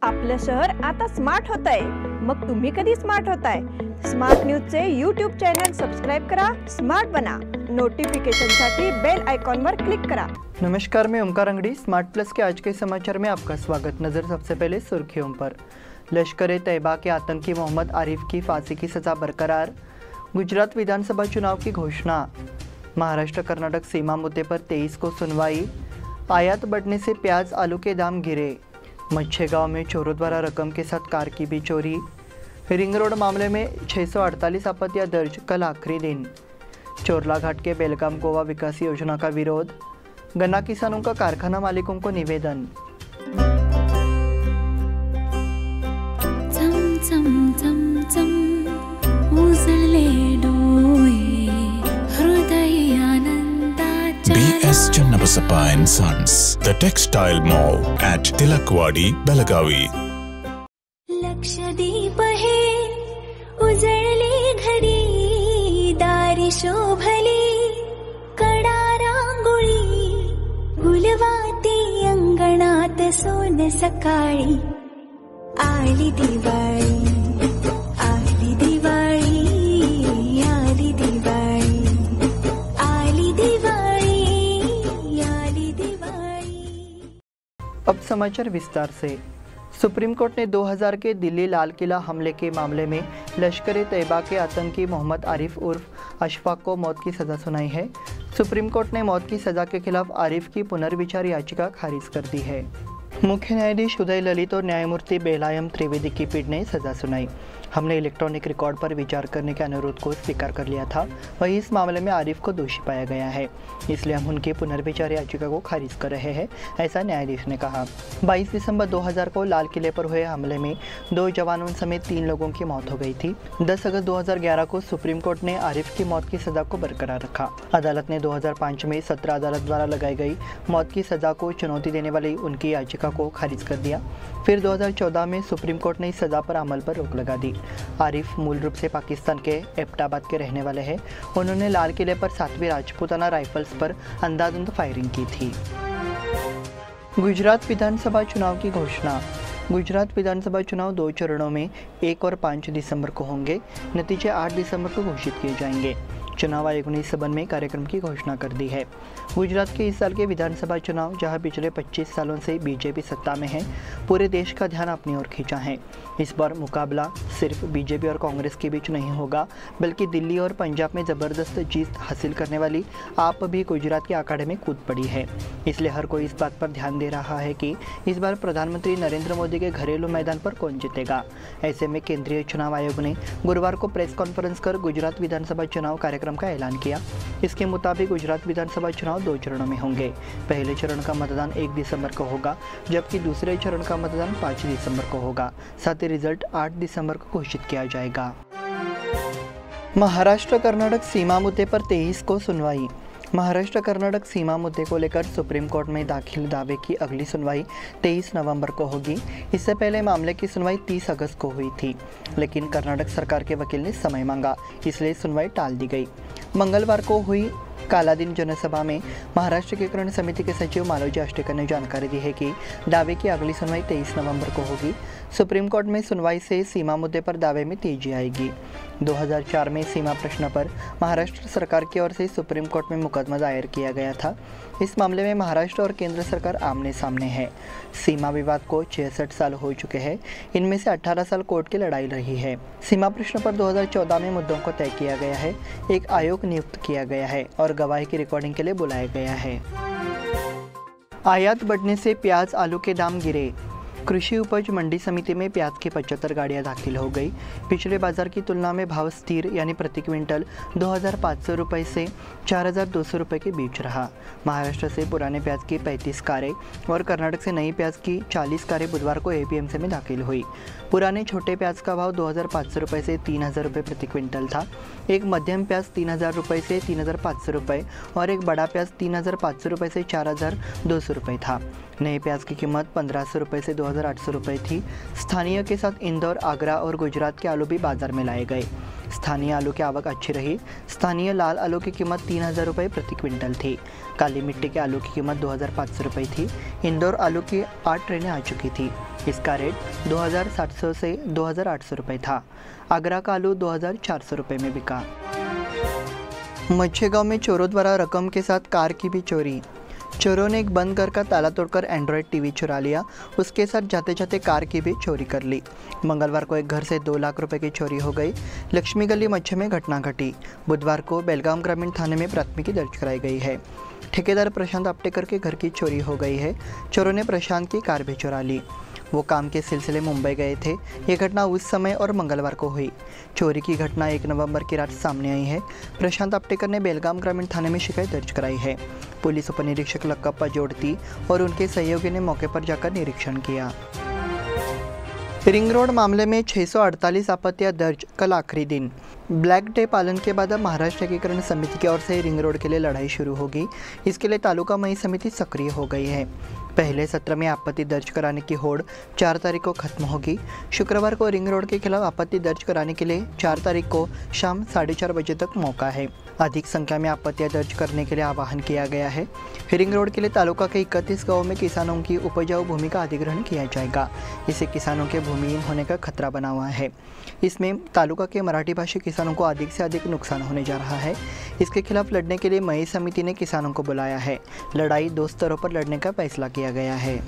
आपलं शहर आता स्मार्ट होत आहे। मग तुम्ही कधी स्मार्ट होताय? स्मार्ट न्यूजचे यूट्यूब चॅनल सबस्क्राइब करा, स्मार्ट बना। नोटिफिकेशनसाठी बेल आइकॉन पर क्लिक करा। नमस्कार, मैं ओमकार अंगड़ी। स्मार्ट प्लस के आज के समाचार में आपका स्वागत। नजर सबसे पहले सुर्खियों पर। लश्कर-ए-तैयबा के आतंकी मोहम्मद आरिफ की फांसी की सजा बरकरार। गुजरात विधानसभा चुनाव की घोषणा। महाराष्ट्र कर्नाटक सीमा मुद्दे पर 23 को सुनवाई। आयात बढ़ने से प्याज आलू के दाम गिरे। मच्छेगांव में चोरों द्वारा रकम के साथ कार की भी चोरी। रिंग रोड मामले में 648 आपत्तियां दर्ज, कल आखिरी दिन। चोरला घाट के बेलगाम गोवा विकास योजना का विरोध। गन्ना किसानों का कारखाना मालिकों को निवेदन। BS Channabasappa and Sons, the textile mall at Tilakwadi, Belagavi. Lakshadweep हे उजळले घरी, दारी शोभली कडा रांगोळी, गुलवाती अंगणात सोन सकाळी, आली दिवाळी, आली दिवाळी, आली दिवाळी, आली दिवाळी, आली दिवाळी। अब समाचार विस्तार से। सुप्रीम कोर्ट ने 2000 के दिल्ली लाल किला हमले के मामले में लश्कर-ए-तैयबा के आतंकी मोहम्मद आरिफ उर्फ अशफाक को मौत की सज़ा सुनाई है। सुप्रीम कोर्ट ने मौत की सज़ा के खिलाफ आरिफ की पुनर्विचार याचिका खारिज कर दी है। मुख्य न्यायाधीश उदय ललित और न्यायमूर्ति बेलायम त्रिवेदी की पीठ ने सज़ा सुनाई। हमने इलेक्ट्रॉनिक रिकॉर्ड पर विचार करने के अनुरोध को स्वीकार कर लिया था। वहीं इस मामले में आरिफ को दोषी पाया गया है, इसलिए हम उनकी पुनर्विचार याचिका को खारिज कर रहे हैं, ऐसा न्यायाधीश ने कहा। 22 दिसंबर 2000 को लाल किले पर हुए हमले में 2 जवानों समेत 3 लोगों की मौत हो गई थी। 10 अगस्त 2011 को सुप्रीम कोर्ट ने आरिफ की मौत की सज़ा को बरकरार रखा। अदालत ने 2005 में सत्र अदालत द्वारा लगाई गई मौत की सज़ा को चुनौती देने वाली उनकी याचिका को खारिज कर दिया। फिर 2014 में सुप्रीम कोर्ट ने इस सज़ा पर अमल पर रोक लगा दी। आरिफ मूल रूप से पाकिस्तान के एबटाबाद के रहने वाले हैं। उन्होंने लाल किले पर 7वीं राजपूताना राइफल्स पर अंधाधुंध फायरिंग की थी। गुजरात विधानसभा चुनाव की घोषणा। गुजरात विधानसभा चुनाव 2 चरणों में 1 और 5 दिसंबर को होंगे। नतीजे 8 दिसंबर को घोषित किए जाएंगे। चुनाव आयोग ने इस संबंध में कार्यक्रम की घोषणा कर दी है। गुजरात के इस साल के विधानसभा चुनाव, जहां पिछले 25 सालों से बीजेपी सत्ता में है, पूरे देश का ध्यान अपनी ओर खींचा है। इस बार मुकाबला सिर्फ बीजेपी और कांग्रेस के बीच नहीं होगा, बल्कि दिल्ली और पंजाब में ज़बरदस्त जीत हासिल करने वाली आप भी गुजरात के अखाड़े में कूद पड़ी है। इसलिए हर कोई इस बात पर ध्यान दे रहा है कि इस बार प्रधानमंत्री नरेंद्र मोदी के घरेलू मैदान पर कौन जीतेगा। ऐसे में केंद्रीय चुनाव आयोग ने गुरुवार को प्रेस कॉन्फ्रेंस कर गुजरात विधानसभा चुनाव कार्यक्रम का ऐलान किया। इसके मुताबिक गुजरात विधानसभा चुनाव 2 चरणों में होंगे। पहले चरण का मतदान 1 दिसंबर को होगा, जबकि दूसरे चरण का मतदान 5 दिसंबर को होगा। साथ ही रिजल्ट 8 दिसंबर को घोषित किया जाएगा। महाराष्ट्र कर्नाटक सीमा मुद्दे पर 23 को सुनवाई। महाराष्ट्र कर्नाटक सीमा मुद्दे को लेकर सुप्रीम कोर्ट में दाखिल दावे की अगली सुनवाई 23 नवंबर को होगी। इससे पहले मामले की सुनवाई 30 अगस्त को हुई थी, लेकिन कर्नाटक सरकार के वकील ने समय मांगा, इसलिए सुनवाई टाल दी गई। मंगलवार को हुई काला दिन जनसभा में महाराष्ट्र एकीकरण समिति के सचिव मालोजी आष्टेकर ने जानकारी दी है कि दावे की अगली सुनवाई 23 नवंबर को होगी। सुप्रीम कोर्ट में सुनवाई से सीमा मुद्दे पर दावे में तेजी आएगी। 2004 में सीमा प्रश्न पर महाराष्ट्र सरकार की ओर से सुप्रीम कोर्ट में मुकदमा दायर किया गया था। इस मामले में महाराष्ट्र और केंद्र सरकार आमने सामने है। सीमा विवाद को 66 साल हो चुके हैं। इनमें से 18 साल कोर्ट की लड़ाई रही है। सीमा प्रश्न पर 2014 में मुद्दों को तय किया गया है। एक आयोग नियुक्त किया गया है और गवाही की रिकॉर्डिंग के लिए बुलाया गया है। आयात बढ़ने से प्याज आलू के दाम गिरे। कृषि उपज मंडी समिति में प्याज की 75 गाड़ियां दाखिल हो गई। पिछले बाजार की तुलना में भाव स्थिर यानी प्रति क्विंटल 2500 रुपये से 4200 रुपये के बीच रहा। महाराष्ट्र से पुराने प्याज की 35 कारें और कर्नाटक से नई प्याज की 40 कारें बुधवार को एपीएमसी में दाखिल हुई। पुराने छोटे प्याज का भाव 2500 रुपये से 3000 रुपये प्रति क्विंटल था। एक मध्यम प्याज 3000 रुपये से 3500 रुपये और एक बड़ा प्याज 3500 रुपये से 4200 रुपये था। नए प्याज की कीमत 1500 रुपये से 2800 रुपये थी। स्थानीय के साथ इंदौर, आगरा और गुजरात के आलू भी बाजार में लाए गए। स्थानीय आलू की आवक अच्छी रही। स्थानीय लाल आलू की कीमत 3000 रुपये प्रति क्विंटल थी। काली मिट्टी के आलू की कीमत 2500 रुपये थी। इंदौर आलू की 8 ट्रेनें आ चुकी थी। इसका रेट 2700 से 2800 रुपये था। आगरा का आलू 2400 रुपये में बिका। मच्छेगांव में चोरों द्वारा रकम के साथ कार की भी चोरी। चोरों ने एक बंद घर का ताला तोड़कर एंड्रॉयड टीवी चुरा लिया। उसके साथ जाते जाते कार की भी चोरी कर ली। मंगलवार को एक घर से 2 लाख रुपए की चोरी हो गई। लक्ष्मी गली मच्छे में घटना घटी। बुधवार को बेलगाम ग्रामीण थाने में प्राथमिकी दर्ज कराई गई है। ठेकेदार प्रशांत आपटेकर के घर की चोरी हो गई है। चोरों ने प्रशांत की कार भी चुरा ली। वो काम के सिलसिले मुंबई गए थे। ये घटना उस समय और मंगलवार को हुई। चोरी की घटना 1 नवंबर की रात सामने आई है। प्रशांत आपटेकर ने बेलगाम ग्रामीण थाने में शिकायत दर्ज कराई है। पुलिस उपनिरीक्षक लक्कप्पा जोड़ती और उनके सहयोगी ने मौके पर जाकर निरीक्षण किया। रिंग रोड मामले में 648 आपत्तियां दर्ज, कल आखिरी दिन। ब्लैक डे पालन के बाद अब महाराष्ट्र एकीकरण समिति की ओर से रिंग रोड के लिए लड़ाई शुरू होगी। इसके लिए तालुका मई समिति सक्रिय हो गई है। पहले सत्र में आपत्ति दर्ज कराने की होड़ 4 तारीख को खत्म होगी। शुक्रवार को रिंग रोड के खिलाफ आपत्ति दर्ज कराने के लिए 4 तारीख को शाम 4:30 बजे तक मौका है। अधिक संख्या में आपत्तियां दर्ज करने के लिए आह्वान किया गया है। रिंग रोड के लिए तालुका के 31 गाँव में किसानों की उपजाऊ भूमि का अधिग्रहण किया जाएगा। इससे किसानों के भूमिहीन होने का खतरा बना हुआ है। इसमें तालुका के मराठी भाषी किसानों को अधिक से अधिक नुकसान होने जा रहा है। इसके खिलाफ लड़ने के लिए मई समिति ने किसानों को बुलाया है। लड़ाई 2 स्तरों पर लड़ने का फैसला किया गया है।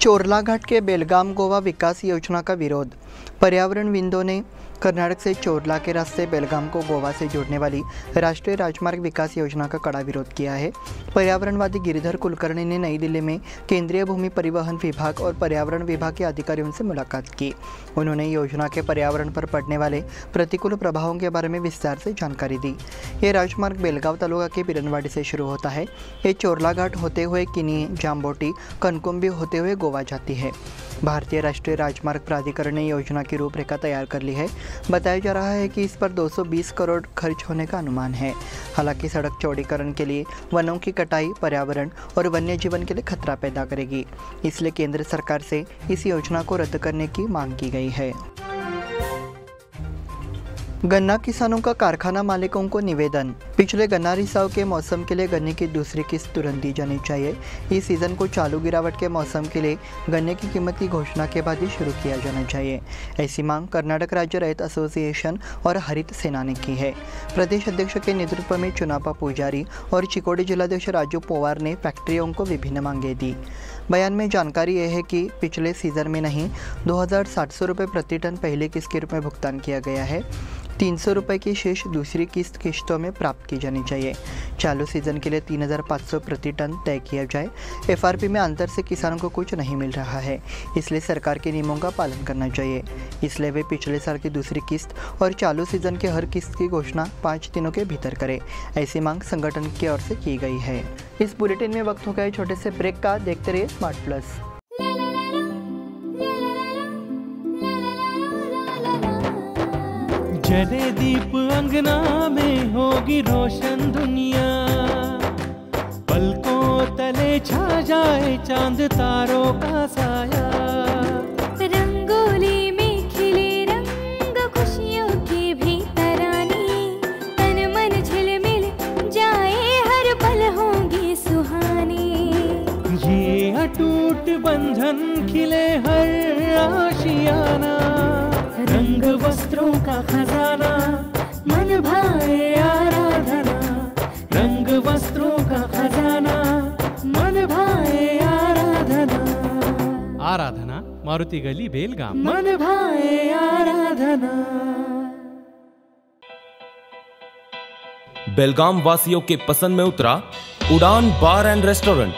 चोरला घाट के बेलगाम गोवा विकास योजना का विरोध। पर्यावरणविदों ने कर्नाटक से चोरला के रास्ते बेलगाम को गोवा से जोड़ने वाली राष्ट्रीय राजमार्ग विकास योजना का कड़ा विरोध किया है। पर्यावरणवादी गिरिधर कुलकर्णी ने नई दिल्ली में केंद्रीय भूमि परिवहन विभाग और पर्यावरण विभाग के अधिकारियों से मुलाकात की। उन्होंने योजना के पर्यावरण पर पड़ने वाले प्रतिकूल प्रभावों के बारे में विस्तार से जानकारी दी। ये राजमार्ग बेलगाव तालुका के बिरनवाड़ी से शुरू होता है। ये चोरला घाट होते हुए किनी, जाम्बोटी, कनकुंबी होते हुए गोवा जाती है। भारतीय राष्ट्रीय राजमार्ग प्राधिकरण ने योजना की रूपरेखा तैयार कर ली है। बताया जा रहा है कि इस पर 220 करोड़ खर्च होने का अनुमान है। हालांकि सड़क चौड़ीकरण के लिए वनों की कटाई पर्यावरण और वन्य जीवन के लिए खतरा पैदा करेगी। इसलिए केंद्र सरकार से इस योजना को रद्द करने की मांग की गई है। गन्ना किसानों का कारखाना मालिकों को निवेदन। पिछले गन्ना रिसाव के मौसम के लिए गन्ने की दूसरी किस्त तुरंत दी जानी चाहिए। इस सीजन को चालू गिरावट के मौसम के लिए गन्ने की कीमत की घोषणा के बाद ही शुरू किया जाना चाहिए। ऐसी मांग कर्नाटक राज्य रैत एसोसिएशन और हरित सेना ने की है। प्रदेश अध्यक्ष के नेतृत्व में चुनापा पुजारी और चिकोड़ी जिलाध्यक्ष राजू पवार ने फैक्ट्रियों को विभिन्न मांगें दी। बयान में जानकारी यह है कि पिछले सीजन में नहीं 2700 रुपये प्रति टन पहली किस्त के रूप में भुगतान किया गया है। 300 रुपये की शेष दूसरी किस्तों में प्राप्त की जानी चाहिए। चालू सीजन के लिए 3500 प्रति टन तय किया जाए। एफआरपी में अंतर से किसानों को कुछ नहीं मिल रहा है, इसलिए सरकार के नियमों का पालन करना चाहिए। इसलिए वे पिछले साल की दूसरी किस्त और चालू सीजन के हर किस्त की घोषणा 5 दिनों के भीतर करें। ऐसी मांग संगठन की ओर से की गई है। इस बुलेटिन में वक्त हो गया छोटे से ब्रेक का। देखते रहिए स्मार्ट प्लस। जले दीप अंगना में होगी रोशन दुनिया, पलकों तले छा जाए चांद तारों का साया। रंगोली में खिले रंग खुशियों की भी तरानी, तन मन झिलमिल जाए हर पल होंगी सुहानी। ये अटूट बंधन खिले हर आशियाना, रंग वस्त्रों का खजाना मन भाए आराधना। रंग वस्त्रों का खजाना मन भाए आराधना। आराधना मारुति गली बेलगाम। मन भाए आराधना। बेलगाम वासियों के पसंद में उतरा उड़ान बार एंड रेस्टोरेंट।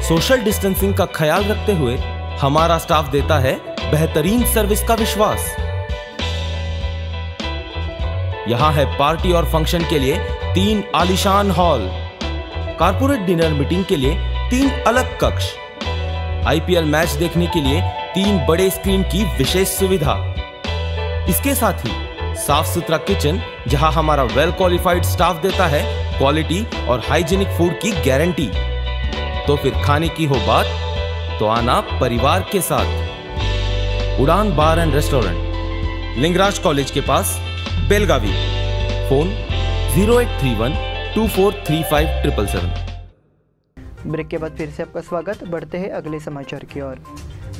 सोशल डिस्टेंसिंग का ख्याल रखते हुए हमारा स्टाफ देता है बेहतरीन सर्विस का विश्वास। यहां है पार्टी और फंक्शन के लिए 3 आलीशान हॉल, कारपोरेट डिनर मीटिंग के लिए 3 अलग कक्ष, आईपीएल मैच देखने के लिए 3 बड़े स्क्रीन की विशेष सुविधा। इसके साथ ही साफ सुथरा किचन, जहां हमारा वेल क्वालिफाइड स्टाफ देता है क्वालिटी और हाइजीनिक फूड की गारंटी। तो फिर खाने की हो बात तो आना परिवार के साथ। उड़ान बार एंड रेस्टोरेंट, लिंगराज कॉलेज के पास, बेलगावी। फोन 0831243577। ब्रेक के बाद फिर से आपका स्वागत। बढ़ते हैं अगले समाचार की ओर।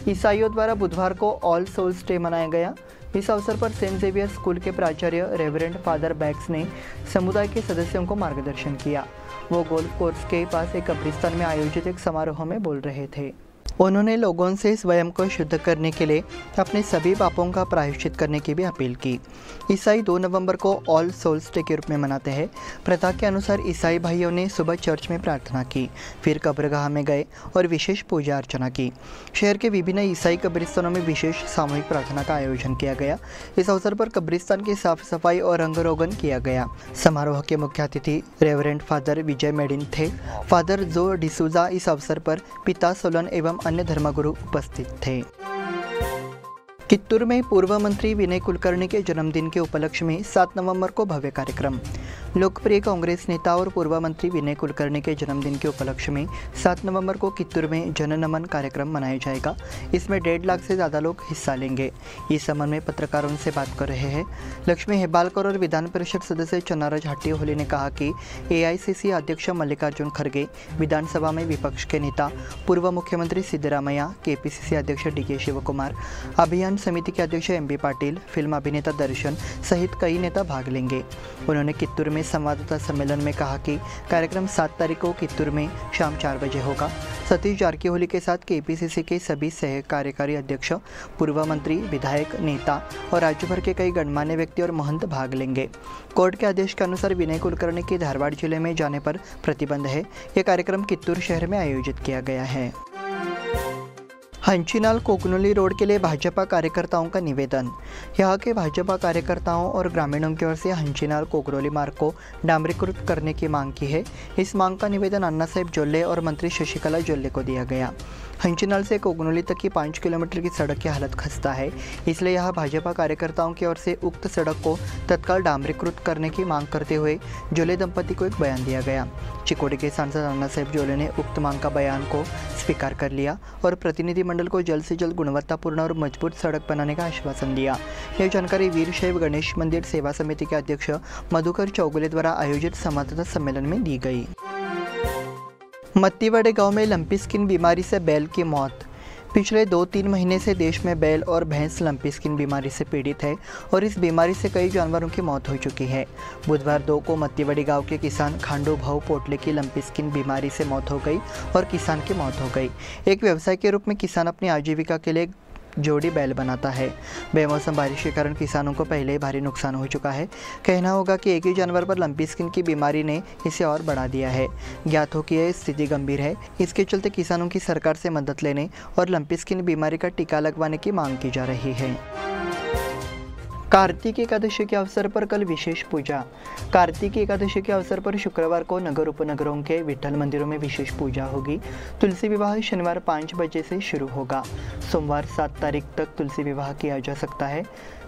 ईसाइयों द्वारा बुधवार को ऑल सोल्स डे मनाया गया। इस अवसर पर सेंट जेवियर स्कूल के प्राचार्य रेवरेंड फादर बैक्स ने समुदाय के सदस्यों को मार्गदर्शन किया। वो गोल्फ कोर्स के पास एक कब्रिस्तान में आयोजित एक समारोह में बोल रहे थे। उन्होंने लोगों से स्वयं को शुद्ध करने के लिए अपने सभी पापों का प्रायश्चित करने की भी अपील की। ईसाई 2 नवंबर को ऑल सोल्स डे के रूप में मनाते हैं। प्रथा के अनुसार ईसाई भाइयों ने सुबह चर्च में प्रार्थना की, फिर कब्रगाह में गए और विशेष पूजा अर्चना की। शहर के विभिन्न ईसाई कब्रिस्तानों में विशेष सामूहिक प्रार्थना का आयोजन किया गया। इस अवसर पर कब्रिस्तान की साफ सफाई और रंग रोगन किया गया। समारोह के मुख्य अतिथि रेवरेंड फादर विजय मेडिन थे। फादर जो डिसूजा इस अवसर पर पिता सोलन एवं अन्य धर्मगुरु उपस्थित थे। कित्तूर में पूर्व मंत्री विनय कुलकर्णी के जन्मदिन के उपलक्ष्य में 7 नवंबर को भव्य कार्यक्रम। लोकप्रिय कांग्रेस नेता और पूर्व मंत्री विनय कुलकर्णी के जन्मदिन के उपलक्ष्य में 7 नवंबर को कित्तूर में जननमन कार्यक्रम मनाया जाएगा। इसमें 1.5 लाख से ज़्यादा लोग हिस्सा लेंगे। इस संबंध में पत्रकारों से बात कर रहे हैं लक्ष्मी हेब्बालकर और विधान परिषद सदस्य चन्नाराज हट्टीहोली ने कहा कि AICC अध्यक्ष मल्लिकार्जुन खड़गे, विधानसभा में विपक्ष के नेता पूर्व मुख्यमंत्री सिद्धरामैया, KPCC अध्यक्ष DK शिवकुमार, अभियान समिति के अध्यक्ष MB पाटिल, फिल्म अभिनेता दर्शन सहित कई नेता भाग लेंगे। उन्होंने कित्तूर में संवाददाता सम्मेलन में कहा कि कार्यक्रम 7 तारीख को कित्तूर में शाम 4 बजे होगा। सतीश जारकीहोली के साथ KPCC के सभी सह कार्यकारी अध्यक्ष, पूर्व मंत्री, विधायक, नेता और राज्य भर के कई गणमान्य व्यक्ति और महंत भाग लेंगे। कोर्ट के आदेश के अनुसार विनय कुलकर्णी के धारवाड़ जिले में जाने पर प्रतिबंध है। यह कार्यक्रम कित्तूर शहर में आयोजित किया गया है। हंचीनाल कोकनोली रोड के लिए भाजपा कार्यकर्ताओं का निवेदन। यहाँ के भाजपा कार्यकर्ताओं और ग्रामीणों की ओर से हंचीनाल कोकनोली मार्ग को डामरीकृत करने की मांग की है। इस मांग का निवेदन अन्ना साहेब जोल्ले और मंत्री शशिकला जोल्ले को दिया गया। हंचीनाल से कोकनोली तक की 5 किलोमीटर की सड़क की हालत खस्ता है, इसलिए यहाँ भाजपा कार्यकर्ताओं की ओर से उक्त सड़क को तत्काल डामरीकृत करने की मांग करते हुए जोल्ले दंपति को एक बयान दिया गया। चिकोड़ी के सांसद अन्ना साहेब जोल्ले ने उक्त मांग का बयान को स्वीकार कर लिया और प्रतिनिधिमंडल को जल्द से जल्द गुणवत्तापूर्ण और मजबूत सड़क बनाने का आश्वासन दिया। यह जानकारी वीरशैव गणेश मंदिर सेवा समिति के अध्यक्ष मधुकर चौगुले द्वारा आयोजित संवाददाता सम्मेलन में दी गई। मत्तीवाड़े गांव में लंपी स्किन बीमारी से बैल की मौत। पिछले 2-3 महीने से देश में बैल और भैंस लंपी स्किन बीमारी से पीड़ित है और इस बीमारी से कई जानवरों की मौत हो चुकी है। बुधवार 2 को मत्तीवाड़ी गांव के किसान खांडू भाऊ पोटले की लंपी स्किन बीमारी से मौत हो गई और किसान की मौत हो गई। एक व्यवसाय के रूप में किसान अपनी आजीविका के लिए जोड़ी बैल बनाता है। बेमौसम बारिश के कारण किसानों को पहले ही भारी नुकसान हो चुका है। कहना होगा कि एक ही जानवर पर लंपी स्किन की बीमारी ने इसे और बढ़ा दिया है। ज्ञात हो कि यह स्थिति गंभीर है। इसके चलते किसानों की सरकार से मदद लेने और लंपी स्किन बीमारी का टीका लगवाने की मांग की जा रही है। कार्तिक एकादशी के अवसर पर कल विशेष पूजा। कार्तिक एकादशी के अवसर पर शुक्रवार को नगर उपनगरों के विठ्ठल मंदिरों में विशेष पूजा होगी। तुलसी विवाह शनिवार 5 बजे से शुरू होगा। सोमवार 7 तारीख तक तुलसी विवाह किया जा सकता है।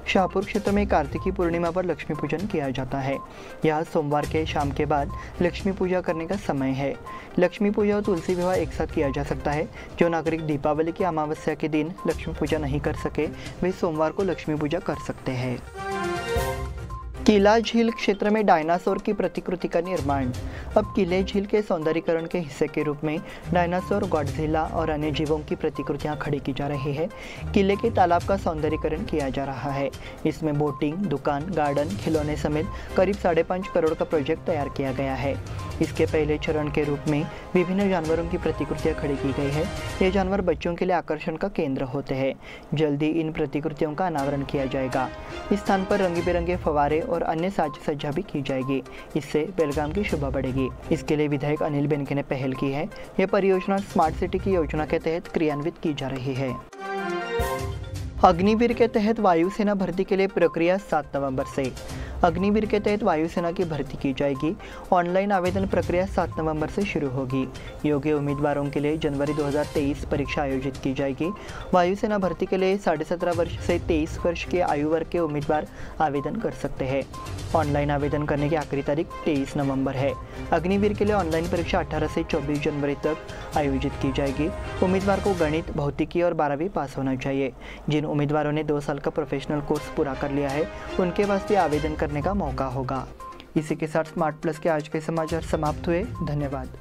शाहपुर क्षेत्र में कार्तिकी पूर्णिमा पर लक्ष्मी पूजन किया जाता है। यह सोमवार के शाम के बाद लक्ष्मी पूजा करने का समय है। लक्ष्मी पूजा और तुलसी विवाह एक साथ किया जा सकता है। जो नागरिक दीपावली की अमावस्या के दिन लक्ष्मी पूजा नहीं कर सके वे सोमवार को लक्ष्मी पूजा कर सकते हैं। किला झील क्षेत्र में डायनासोर की प्रतिकृति का निर्माण। अब किले झील के सौंदर्यीकरण के हिस्से के रूप में डायनासोर, गॉडजिला और अन्य जीवों की प्रतिकृतियां खड़ी की जा रही है। किले के तालाब का सौंदर्यीकरण किया जा रहा है। इसमें बोटिंग, दुकान, गार्डन, खिलौने समेत करीब 5.5 करोड़ का प्रोजेक्ट तैयार किया गया है। इसके पहले चरण के रूप में विभिन्न जानवरों की प्रतिकृतियां खड़ी की गई है। ये जानवर बच्चों के लिए आकर्षण का केंद्र होते हैं। जल्दी इन प्रतिकृतियों का अनावरण किया जाएगा। इस स्थान पर रंग बिरंगे फव्वारे और अन्य साज सज्जा भी की जाएगी। इससे बेलगाम की शोभा बढ़ेगी। इसके लिए विधायक अनिल बेनके ने पहल की है। यह परियोजना स्मार्ट सिटी की योजना के तहत क्रियान्वित की जा रही है। अग्निवीर के तहत वायुसेना भर्ती के लिए प्रक्रिया 7 नवंबर से। अग्निवीर के तहत वायुसेना की भर्ती की जाएगी। ऑनलाइन आवेदन प्रक्रिया 7 नवंबर से शुरू होगी। योग्य उम्मीदवारों के लिए जनवरी 2023 परीक्षा आयोजित की जाएगी। वायुसेना भर्ती के लिए 17.5 वर्ष से 23 वर्ष के आयु वर्ग के उम्मीदवार आवेदन कर सकते हैं। ऑनलाइन आवेदन करने की आखिरी तारीख 23 नवंबर है। अग्निवीर के लिए ऑनलाइन परीक्षा 18 से 24 जनवरी तक आयोजित की जाएगी। उम्मीदवार को गणित, भौतिकी और 12वीं पास होना चाहिए। जिन उम्मीदवारों ने 2 साल का प्रोफेशनल कोर्स पूरा कर लिया है उनके पास भी आवेदन करने का मौका होगा। इसी के साथ स्मार्ट प्लस के आज के समाचार समाप्त हुए। धन्यवाद।